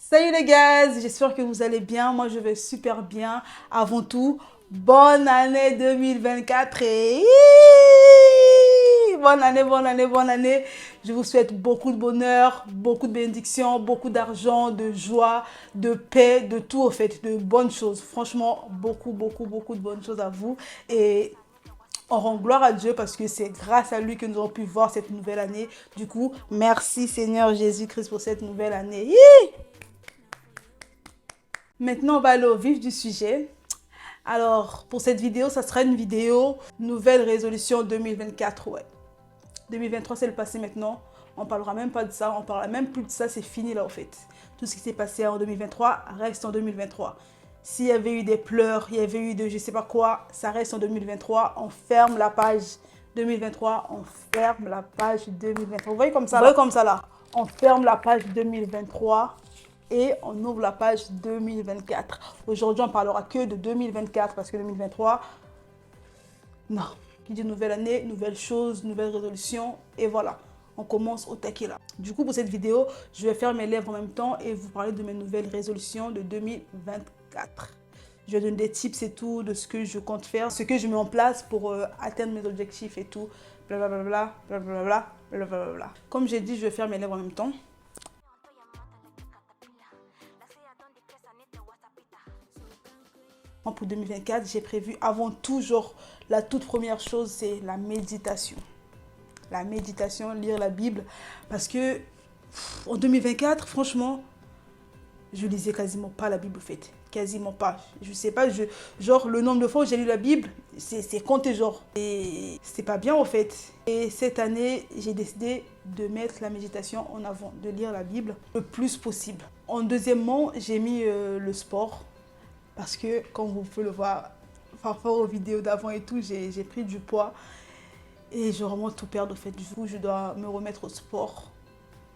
Salut les gars, j'espère que vous allez bien. Moi, je vais super bien. Avant tout, bonne année 2024 et bonne année, bonne année, bonne année. Je vous souhaite beaucoup de bonheur, beaucoup de bénédictions, beaucoup d'argent, de joie, de paix, de tout au fait, de bonnes choses. Franchement, beaucoup, beaucoup, beaucoup de bonnes choses à vous. Et on rend gloire à Dieu parce que c'est grâce à lui que nous avons pu voir cette nouvelle année. Du coup, merci Seigneur Jésus-Christ pour cette nouvelle année. Maintenant, on va aller au vif du sujet. Alors, pour cette vidéo, ça sera une vidéo nouvelle résolution 2024. Ouais. 2023, c'est le passé maintenant. On parlera même pas de ça. On parlera même plus de ça. C'est fini là, en fait. Tout ce qui s'est passé en 2023 reste en 2023. S'il y avait eu des pleurs, il y avait eu de je sais pas quoi, ça reste en 2023. On ferme la page 2023. On ferme la page 2023. Vous voyez comme ça là? Vous voyez comme ça là? On ferme la page 2023 et on ouvre la page 2024. Aujourd'hui, on parlera que de 2024 parce que 2023, non. Qui dit nouvelle année, nouvelle chose, nouvelle résolution et voilà. On commence au taquet là. Du coup, pour cette vidéo, je vais faire mes lèvres en même temps et vous parler de mes nouvelles résolutions de 2024. Je vais donner des tips et tout, de ce que je compte faire, ce que je mets en place pour atteindre mes objectifs et tout. Blablabla, blablabla, blablabla. Comme j'ai dit, je vais faire mes lèvres en même temps. Pour 2024, j'ai prévu avant tout, genre, la toute première chose, c'est la méditation. La méditation, lire la Bible. Parce que en 2024, franchement, je lisais quasiment pas la Bible, en fait. Quasiment pas. Je sais pas, genre, le nombre de fois où j'ai lu la Bible, c'est compté, genre. Et c'est pas bien, en fait. Et cette année, j'ai décidé de mettre la méditation en avant, de lire la Bible le plus possible. En deuxièmement, j'ai mis le sport. Parce que, comme vous pouvez le voir, par rapport aux vidéos d'avant et tout, j'ai pris du poids. Et je vraiment tout perdre, au fait. Du coup, je dois me remettre au sport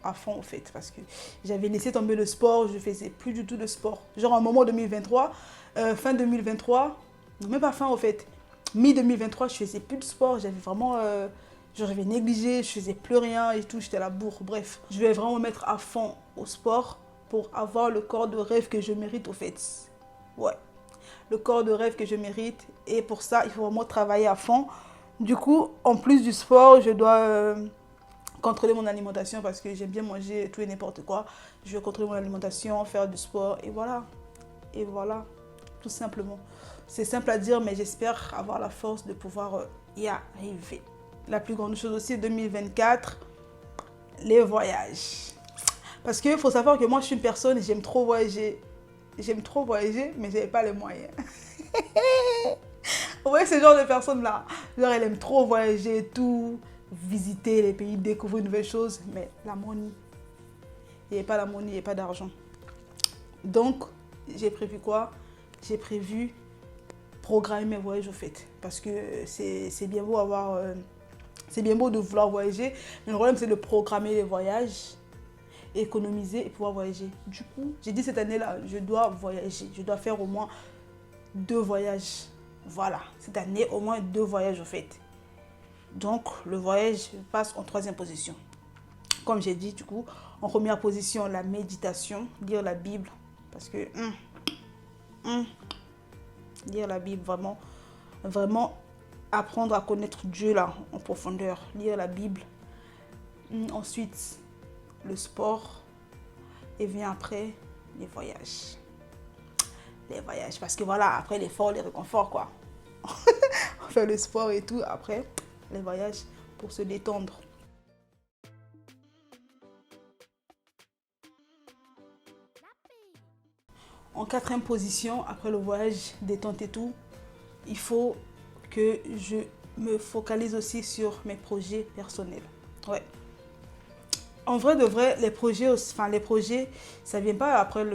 à fond, au fait. Parce que j'avais laissé tomber le sport, je faisais plus du tout de sport. Genre, un moment 2023, fin 2023, non, même pas fin, au fait. Mi-2023, je faisais plus de sport. J'avais vraiment... j'avais négligé, je faisais plus rien et tout. J'étais à la bourre. Bref, je vais vraiment me mettre à fond au sport pour avoir le corps de rêve que je mérite, au fait. Ouais, le corps de rêve que je mérite. Et pour ça, il faut vraiment travailler à fond. Du coup, en plus du sport, je dois contrôler mon alimentation parce que j'aime bien manger tout et n'importe quoi. Je vais contrôler mon alimentation, faire du sport et voilà. Et voilà, tout simplement. C'est simple à dire, mais j'espère avoir la force de pouvoir y arriver. La plus grande chose aussi, 2024, les voyages. Parce qu'il faut savoir que moi, je suis une personne, j'aime trop voyager. J'aime trop voyager, mais je n'avais pas les moyens. Vous voyez ce genre de personne-là. Genre, elle aime trop voyager et tout, visiter les pays, découvrir de nouvelles choses, mais la money. Il n'y a pas la money, il n'y a pas d'argent. Donc, j'ai prévu quoi? J'ai prévu programmer mes voyages au fait. Parce que c'est bien beau avoir... c'est bien beau de vouloir voyager, mais le problème c'est de programmer les voyages, économiser et pouvoir voyager. Du coup, j'ai dit cette année-là, je dois voyager. Je dois faire au moins 2 voyages. Voilà, cette année, au moins 2 voyages au fait. Donc, le voyage passe en 3e position. Comme j'ai dit, du coup, en première position, la méditation, lire la Bible. Parce que, lire la Bible, vraiment, vraiment apprendre à connaître Dieu là, en profondeur. Lire la Bible. Ensuite, le sport. Et vient après, les voyages. Les voyages, parce que voilà, après l'effort, les réconforts, quoi. On fait le sport et tout, après, les voyages pour se détendre. En 4e position, après le voyage, détente et tout, il faut que je me focalise aussi sur mes projets personnels. Ouais. En vrai de vrai, les projets, ça vient pas après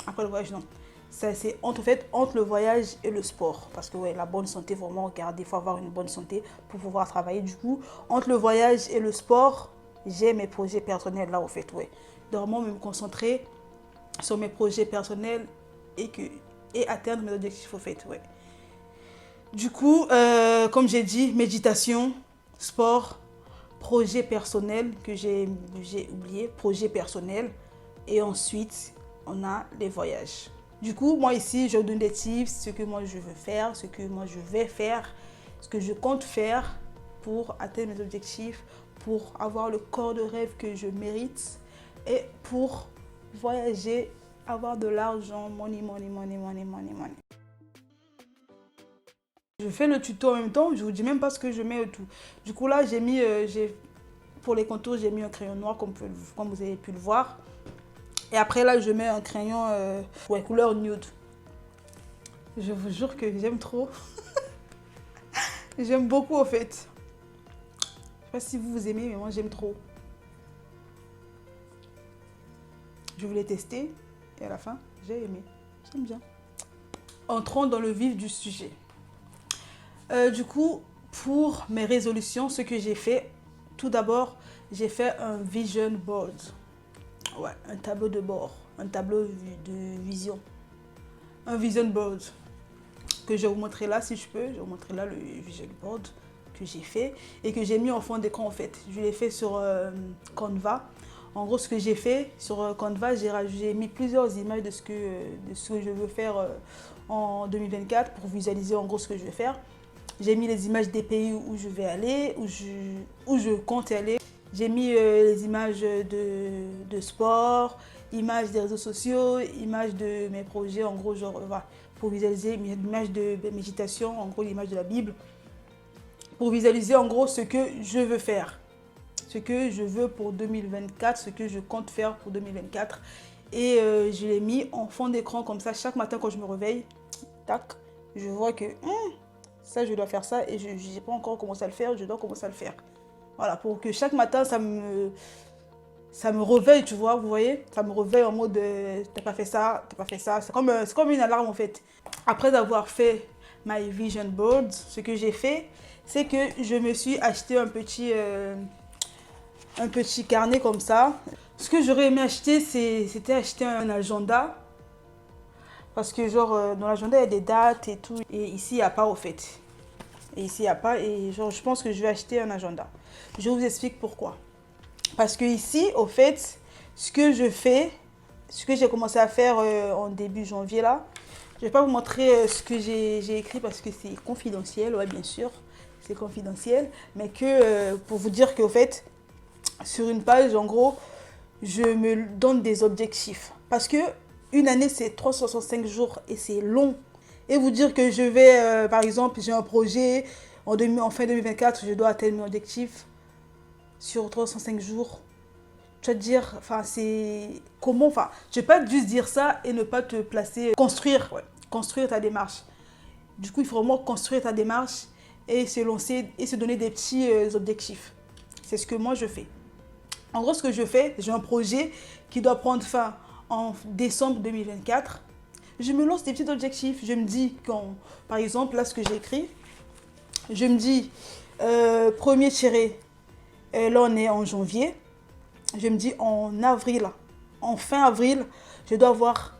après le voyage, non. C'est en fait entre le voyage et le sport. Parce que ouais, la bonne santé, vraiment, regardez, il faut avoir une bonne santé pour pouvoir travailler. Du coup, entre le voyage et le sport, j'ai mes projets personnels là, au fait, ouais. De vraiment me concentrer sur mes projets personnels et atteindre mes objectifs, au fait, ouais. Du coup, comme j'ai dit, méditation, sport, projet personnel que j'ai oublié, projet personnel. Et ensuite, on a les voyages. Du coup, moi ici, je donne des tips, ce que moi je veux faire, ce que moi je vais faire, ce que je compte faire pour atteindre mes objectifs, pour avoir le corps de rêve que je mérite et pour voyager, avoir de l'argent, money, money, money, money, money, money. Je fais le tuto en même temps, je vous dis même pas ce que je mets au tout. Du coup là, j'ai mis, pour les contours, j'ai mis un crayon noir comme vous avez pu le voir. Et après là, je mets un crayon couleur nude. Je vous jure que j'aime trop. J'aime beaucoup au fait. Je sais pas si vous aimez, mais moi j'aime trop. Je voulais tester et à la fin, j'ai aimé. J'aime bien. Entrons dans le vif du sujet. Du coup, pour mes résolutions, ce que j'ai fait, tout d'abord, j'ai fait un vision board. Ouais, un tableau de bord, un tableau de vision. Un vision board que je vais vous montrer là si je peux. Je vais vous montrer là le vision board que j'ai fait et que j'ai mis en fond d'écran en fait. Je l'ai fait sur Canva. En gros, ce que j'ai fait sur Canva, j'ai mis plusieurs images de ce que je veux faire en 2024 pour visualiser en gros ce que je vais faire. J'ai mis les images des pays où je vais aller, où je compte aller. J'ai mis les images de sport, images des réseaux sociaux, images de mes projets, en gros, genre, voilà, pour visualiser, images de méditation, en gros, l'image de la Bible, pour visualiser, en gros, ce que je veux faire, ce que je veux pour 2024, ce que je compte faire pour 2024. Et je l'ai mis en fond d'écran, comme ça, chaque matin quand je me réveille, tac, je vois que ça, je dois faire ça, et je n'ai pas encore commencé à le faire, je dois commencer à le faire. Voilà, pour que chaque matin, ça me réveille, tu vois, vous voyez. Ça me réveille en mode, t'as pas fait ça, t'as pas fait ça. C'est comme une alarme en fait. Après avoir fait my vision board, ce que j'ai fait, c'est que je me suis acheté un petit carnet comme ça. Ce que j'aurais aimé acheter, c'était acheter un agenda. Parce que genre, dans l'agenda, il y a des dates et tout. Et ici, il n'y a pas au fait. Et ici, il n'y a pas. Et genre, je pense que je vais acheter un agenda. Je vous explique pourquoi. Parce que ici, au fait, ce que je fais, ce que j'ai commencé à faire en début janvier là, je ne vais pas vous montrer ce que j'ai écrit parce que c'est confidentiel, ouais, bien sûr, c'est confidentiel. Mais que pour vous dire qu'au fait, sur une page, en gros, je me donne des objectifs. Parce que une année, c'est 365 jours et c'est long. Et vous dire que je vais, par exemple, j'ai un projet, en fin 2024, je dois atteindre mon objectif sur 305 jours. Tu vas te dire, enfin, c'est comment, enfin, je ne vais pas juste dire ça et ne pas te placer, construire, ouais, construire ta démarche. Du coup, il faut vraiment construire ta démarche et se lancer et se donner des petits objectifs. C'est ce que moi je fais. En gros, ce que je fais, j'ai un projet qui doit prendre fin en décembre 2024. Je me lance des petits objectifs. Je me dis, par exemple, là, ce que j'ai écrit, je me dis, premier tiré, là, on est en janvier. Je me dis, en fin avril, je dois avoir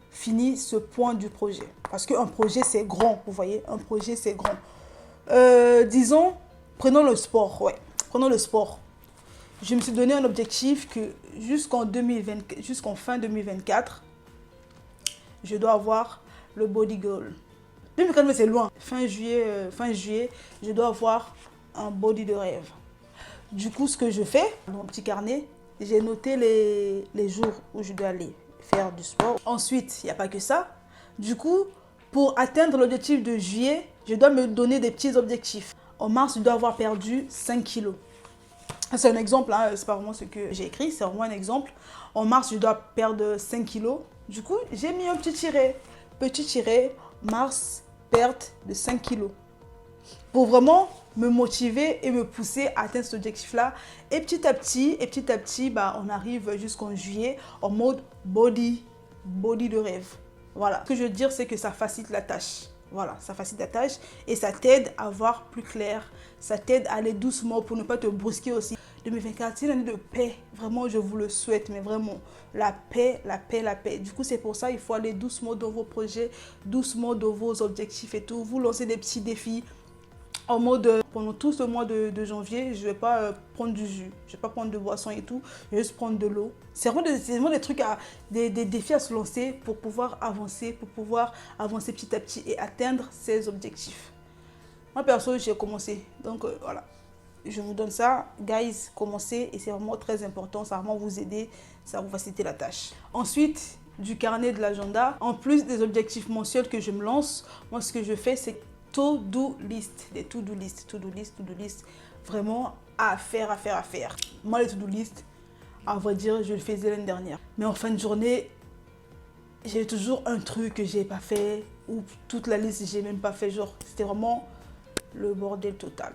fini ce point du projet. Parce qu'un projet, c'est grand, vous voyez, un projet, c'est grand. Disons, prenons le sport, ouais, prenons le sport. Je me suis donné un objectif que jusqu'en fin 2024, je dois avoir le body goal. 2024, mais c'est loin. Fin juillet, je dois avoir un body de rêve. Du coup, ce que je fais, dans mon petit carnet, j'ai noté les jours où je dois aller faire du sport. Ensuite, il n'y a pas que ça. Du coup, pour atteindre l'objectif de juillet, je dois me donner des petits objectifs. En mars, je dois avoir perdu 5 kilos. C'est un exemple, hein, c'est pas vraiment ce que j'ai écrit, c'est vraiment un exemple. En mars, je dois perdre 5 kilos. Du coup, j'ai mis un petit tiret. Petit tiret, mars, perte de 5 kilos. Pour vraiment me motiver et me pousser à atteindre cet objectif-là. Et petit à petit, bah, on arrive jusqu'en juillet en mode body de rêve. Voilà. Ce que je veux dire, c'est que ça facilite la tâche. Voilà, ça facilite la tâche et ça t'aide à voir plus clair. Ça t'aide à aller doucement pour ne pas te brusquer aussi. 2024, c'est une année de paix. Vraiment, je vous le souhaite, mais vraiment, la paix, la paix, la paix. Du coup, c'est pour ça qu'il faut aller doucement dans vos projets, doucement dans vos objectifs et tout. Vous lancez des petits défis. en mode, pendant tout ce mois de janvier, je vais pas prendre du jus, je vais pas prendre de boisson et tout, je vais juste prendre de l'eau. C'est vraiment des trucs, des défis à se lancer pour pouvoir avancer petit à petit et atteindre ses objectifs. Moi, perso, j'ai commencé, donc voilà. Je vous donne ça, guys, commencez et c'est vraiment très important, ça va vraiment vous aider, ça va vous faciliter la tâche. Ensuite, du carnet de l'agenda, en plus des objectifs mensuels que je me lance, moi ce que je fais c'est to-do list, des to-do list, vraiment à faire. Moi les to-do list, à vrai dire, je le faisais l'année dernière. Mais en fin de journée, j'ai toujours un truc que j'ai pas fait ou toute la liste j'ai même pas fait, genre c'était vraiment le bordel total.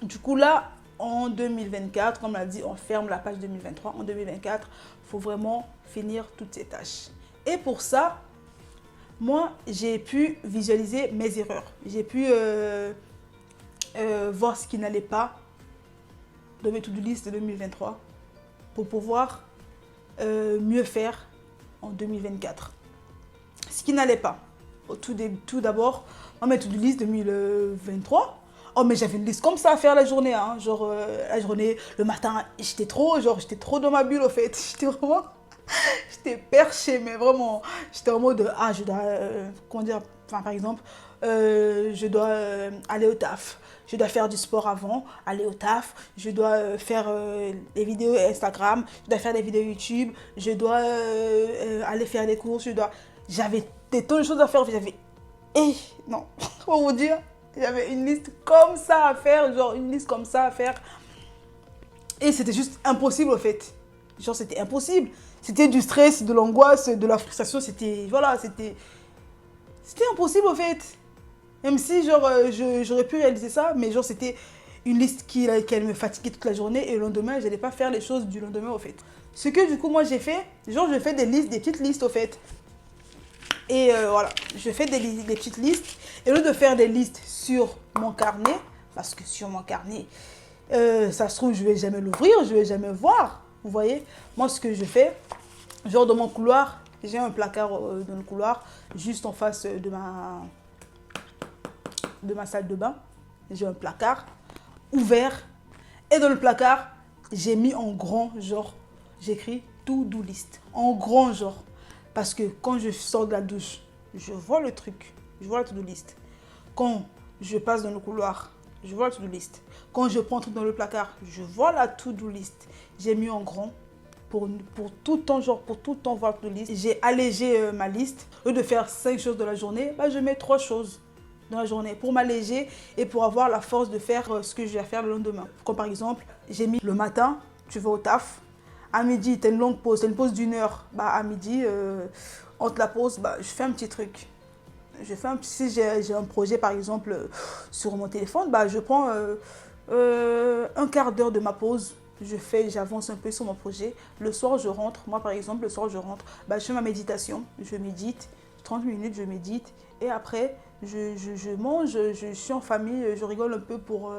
Du coup là, en 2024, comme on l'a dit, on ferme la page 2023. En 2024, il faut vraiment finir toutes ces tâches. Et pour ça, moi, j'ai pu visualiser mes erreurs. J'ai pu voir ce qui n'allait pas de mes to-do list de 2023 pour pouvoir mieux faire en 2024. Ce qui n'allait pas. Tout d'abord, moi, mes to-do list 2023, oh mais j'avais une liste comme ça à faire la journée, hein. Genre la journée, le matin, j'étais trop dans ma bulle au fait, j'étais perchée, mais vraiment, j'étais en mode, je dois, comment dire, enfin par exemple, je dois aller au taf, je dois faire du sport avant, aller au taf, je dois faire des vidéos Instagram, je dois faire des vidéos YouTube, je dois aller faire des courses, j'avais des tonnes de choses à faire, non, comment vous dire? J'avais une liste comme ça à faire, Et c'était juste impossible, au fait. Genre, c'était impossible. C'était du stress, de l'angoisse, de la frustration. C'était impossible, au fait. Même si, genre, j'aurais pu réaliser ça, mais genre, c'était une liste qui allait me fatiguer toute la journée. Et le lendemain, je n'allais pas faire les choses du lendemain, au fait. Ce que, du coup, moi, j'ai fait, genre, je fais des petites listes, au fait. Et voilà, je fais des petites listes. Et au lieu de faire des listes sur mon carnet, parce que sur mon carnet, ça se trouve, je ne vais jamais l'ouvrir, je ne vais jamais voir. Vous voyez, moi, ce que je fais, genre dans mon couloir, j'ai un placard dans le couloir, juste en face de ma salle de bain. J'ai un placard ouvert. Et dans le placard, j'ai mis en grand, genre, j'écris to-do list. En grand, genre. Parce que quand je sors de la douche, je vois le truc, je vois la to-do list. Quand je passe dans le couloir, je vois la to-do list. Quand je prends un truc dans le placard, je vois la to-do list. J'ai mis en grand pour tout le temps, genre pour tout le temps voir la to-do list. J'ai allégé ma liste. Au lieu de faire 5 choses dans la journée, je mets 3 choses dans la journée pour m'alléger et pour avoir la force de faire ce que je vais faire le lendemain. Comme par exemple, j'ai mis le matin, tu vas au taf. À midi, tu as une longue pause, tu as une pause d'1 heure. À midi, entre la pause, je fais un petit truc. Si j'ai un projet, par exemple, sur mon téléphone, je prends un quart d'heure de ma pause. J'avance un peu sur mon projet. Le soir, je rentre. Moi, par exemple, le soir, je rentre. Je fais ma méditation. Je médite. 30 minutes, je médite. Et après, je mange. Je suis en famille. Je rigole un peu pour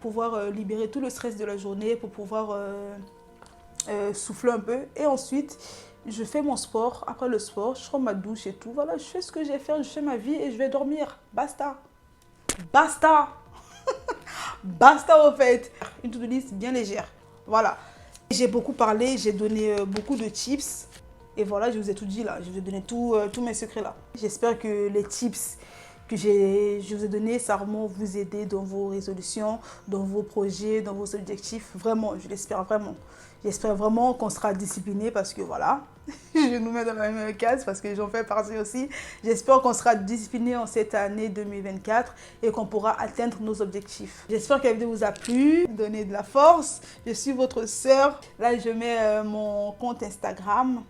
pouvoir libérer tout le stress de la journée, pour pouvoir souffler un peu. Et ensuite, je fais mon sport. Après le sport, je prends ma douche et tout. Voilà, je fais ce que j'ai à faire, je fais ma vie et je vais dormir. Basta. Basta. Basta, au fait. Une to-do list bien légère. Voilà. J'ai beaucoup parlé, j'ai donné beaucoup de tips. Et voilà, je vous ai tout dit là. Je vous ai donné tous mes secrets là. J'espère que les tips que je vous ai donnés, ça va vraiment vous aider dans vos résolutions, dans vos projets, dans vos objectifs. Vraiment, je l'espère vraiment. J'espère vraiment qu'on sera discipliné parce que voilà, je nous mets dans la même case parce que j'en fais partie aussi. J'espère qu'on sera discipliné en cette année 2024 et qu'on pourra atteindre nos objectifs. J'espère que la vidéo vous a plu, donné de la force. Je suis votre sœur. Là, je mets mon compte Instagram.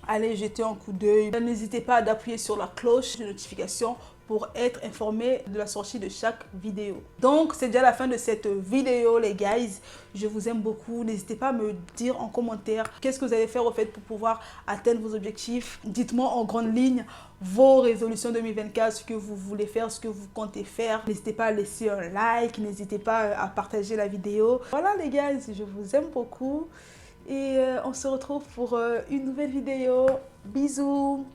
Allez jeter un coup d'œil. N'hésitez pas d'appuyer sur la cloche de notification pour être informé de la sortie de chaque vidéo. Donc, c'est déjà la fin de cette vidéo, les guys. Je vous aime beaucoup. N'hésitez pas à me dire en commentaire qu'est-ce que vous allez faire au fait pour pouvoir atteindre vos objectifs. Dites-moi en grande ligne vos résolutions 2024, ce que vous voulez faire, ce que vous comptez faire. N'hésitez pas à laisser un like, n'hésitez pas à partager la vidéo. Voilà les guys, je vous aime beaucoup. Et on se retrouve pour une nouvelle vidéo. Bisous!